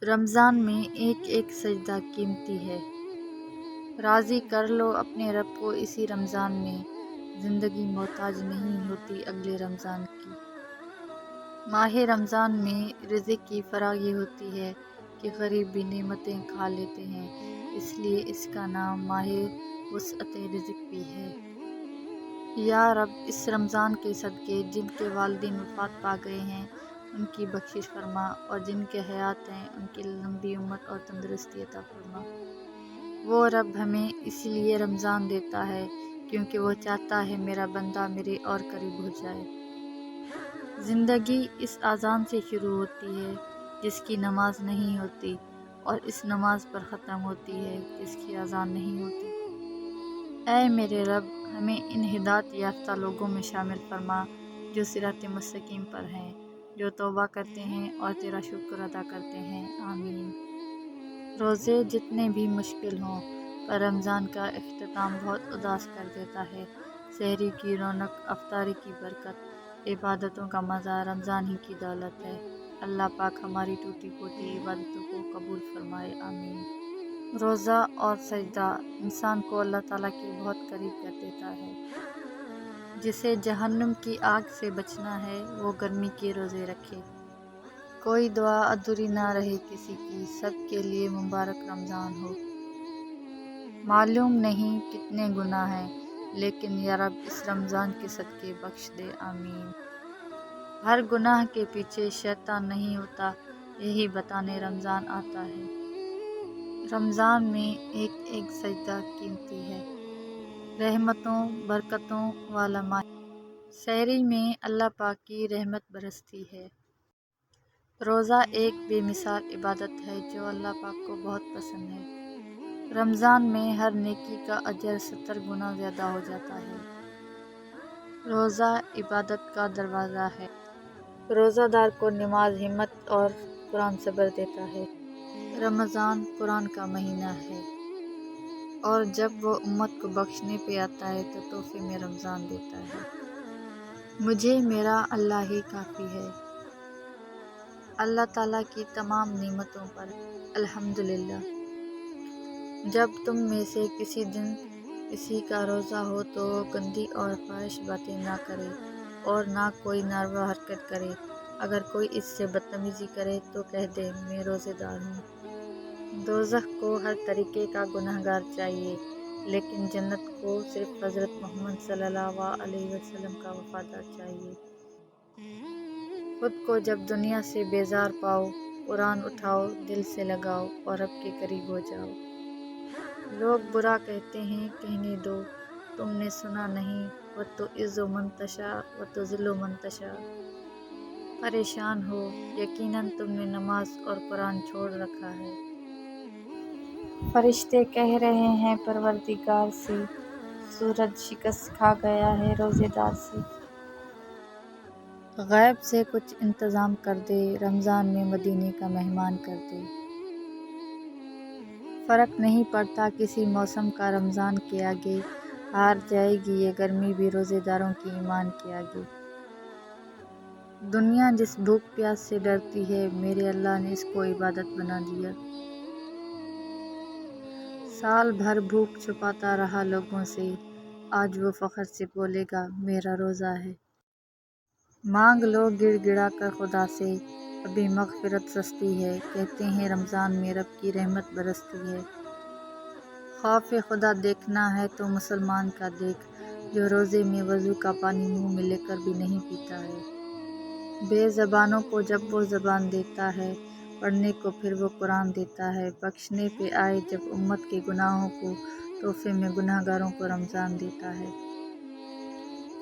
رمضان میں ایک ایک سجدہ قیمتی ہے۔ راضی کر لو اپنے رب کو اسی رمضان میں، زندگی محتاج نہیں ہوتی اگلے رمضان کی۔ ماہ رمضان میں رزق کی فراگی ہوتی ہے کہ غریب بھی نعمتیں کھا لیتے ہیں، اس لیے اس کا نام ماہ وسعت رزق بھی ہے۔ یا رب، اس رمضان کے صدقے جن کے والدین وفات پا گئے ہیں ان کی بخشش فرما، اور جن کے حیات ہیں ان کی لمبی عمر اور تندرستی عطا فرما۔ وہ رب ہمیں اس لیے رمضان دیتا ہے کیونکہ وہ چاہتا ہے میرا بندہ میرے اور قریب ہو جائے۔ زندگی اس اذان سے شروع ہوتی ہے جس کی نماز نہیں ہوتی، اور اس نماز پر ختم ہوتی ہے جس کی اذان نہیں ہوتی۔ اے میرے رب، ہمیں ان ہدایت یافتہ لوگوں میں شامل فرما جو صراط مستقیم پر ہیں، جو توبہ کرتے ہیں اور تیرا شکر ادا کرتے ہیں۔ آمین۔ روزے جتنے بھی مشکل ہوں، پر رمضان کا اختتام بہت اداس کر دیتا ہے۔ سحری کی رونق، افطاری کی برکت، عبادتوں کا مزہ رمضان ہی کی دولت ہے۔ اللہ پاک ہماری ٹوٹی پھوٹی عبادتوں کو قبول فرمائے۔ آمین۔ روزہ اور سجدہ انسان کو اللہ تعالیٰ کے بہت قریب کر دیتا ہے۔ جسے جہنم کی آگ سے بچنا ہے وہ گرمی کے روزے رکھے۔ کوئی دعا ادھوری نہ رہے کسی کی، سب کے لیے مبارک رمضان ہو۔ معلوم نہیں کتنے گناہ ہیں، لیکن یا رب اس رمضان کے صدقے بخش دے۔ آمین۔ ہر گناہ کے پیچھے شیطان نہیں ہوتا، یہی بتانے رمضان آتا ہے۔ رمضان میں ایک ایک سجدہ قیمتی ہے۔ رحمتوں برکتوں والا ماہ۔ سحری میں اللہ پاک کی رحمت برستی ہے۔ روزہ ایک بے مثال عبادت ہے جو اللہ پاک کو بہت پسند ہے۔ رمضان میں ہر نیکی کا اجر 70 گنا زیادہ ہو جاتا ہے۔ روزہ عبادت کا دروازہ ہے۔ روزہ دار کو نماز ہمت اور قرآن صبر دیتا ہے۔ رمضان قرآن کا مہینہ ہے، اور جب وہ امت کو بخشنے پہ آتا ہے تو تحفے میں رمضان دیتا ہے۔ مجھے میرا اللہ ہی کافی ہے۔ اللہ تعالیٰ کی تمام نعمتوں پر الحمدللہ۔ جب تم میں سے کسی دن کسی کا روزہ ہو تو وہ گندی اور فحش باتیں نہ کرے اور نہ کوئی ناروا حرکت کرے۔ اگر کوئی اس سے بدتمیزی کرے تو کہہ دے میں روزے دار ہوں۔ دوزخ کو ہر طریقے کا گنہگار چاہیے، لیکن جنت کو صرف حضرت محمد صلی اللہ علیہ وسلم کا وفادار چاہیے۔ خود کو جب دنیا سے بیزار پاؤ، قرآن اٹھاؤ، دل سے لگاؤ اور رب کے قریب ہو جاؤ۔ لوگ برا کہتے ہیں، کہنے دو، تم نے سنا نہیں، وَتُعِزُّ مَن تَشَاءُ وَتُذِلُّ مَن تَشَاءُ۔ پریشان ہو، یقیناً تم نے نماز اور قرآن چھوڑ رکھا ہے۔ فرشتے کہہ رہے ہیں پروردگار سے، سورج شکست کھا گیا ہے روزے دار سے۔ غیب سے کچھ انتظام کر دے، رمضان میں مدینے کا مہمان کر دے۔ فرق نہیں پڑتا کسی موسم کا رمضان کے آگے، ہار جائے گی یہ گرمی بھی روزے داروں کی ایمان کے آگے۔ دنیا جس بھوک پیاس سے ڈرتی ہے، میرے اللہ نے اس کو عبادت بنا دیا۔ سال بھر بھوک چھپاتا رہا لوگوں سے، آج وہ فخر سے بولے گا میرا روزہ ہے۔ مانگ لو گڑ گڑا کر خدا سے، ابھی مغفرت سستی ہے، کہتے ہیں رمضان میں رب کی رحمت برستی ہے۔ خوف خدا دیکھنا ہے تو مسلمان کا دیکھ، جو روزے میں وضو کا پانی منہ میں لے کر بھی نہیں پیتا ہے۔ بے زبانوں کو جب وہ زبان دیتا ہے، پڑھنے کو پھر وہ قرآن دیتا ہے۔ بخشنے پہ آئے جب امت کے گناہوں کو، تحفے میں گنہگاروں کو رمضان دیتا ہے۔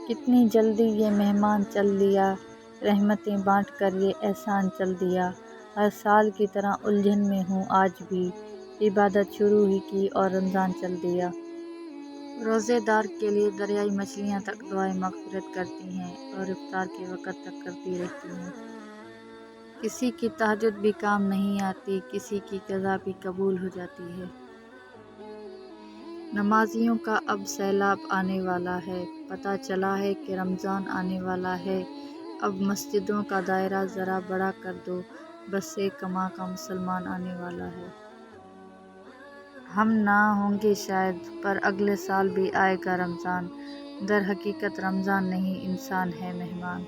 کتنی جلدی یہ مہمان چل دیا، رحمتیں بانٹ کر یہ احسان چل دیا۔ ہر سال کی طرح الجھن میں ہوں آج بھی، عبادت شروع ہی کی اور رمضان چل دیا۔ روزے دار کے لیے دریائی مچھلیاں تک دعائیں مغفرت کرتی ہیں اور افطار کے وقت تک کرتی رہتی ہیں۔ کسی کی تہجد بھی کام نہیں آتی، کسی کی قضا بھی قبول ہو جاتی ہے۔ نمازیوں کا اب سیلاب آنے والا ہے، پتہ چلا ہے کہ رمضان آنے والا ہے۔ اب مسجدوں کا دائرہ ذرا بڑا کر دو، بس ایک کما کا مسلمان آنے والا ہے۔ ہم نہ ہوں گے شاید، پر اگلے سال بھی آئے گا رمضان۔ در حقیقت رمضان نہیں، انسان ہے مہمان۔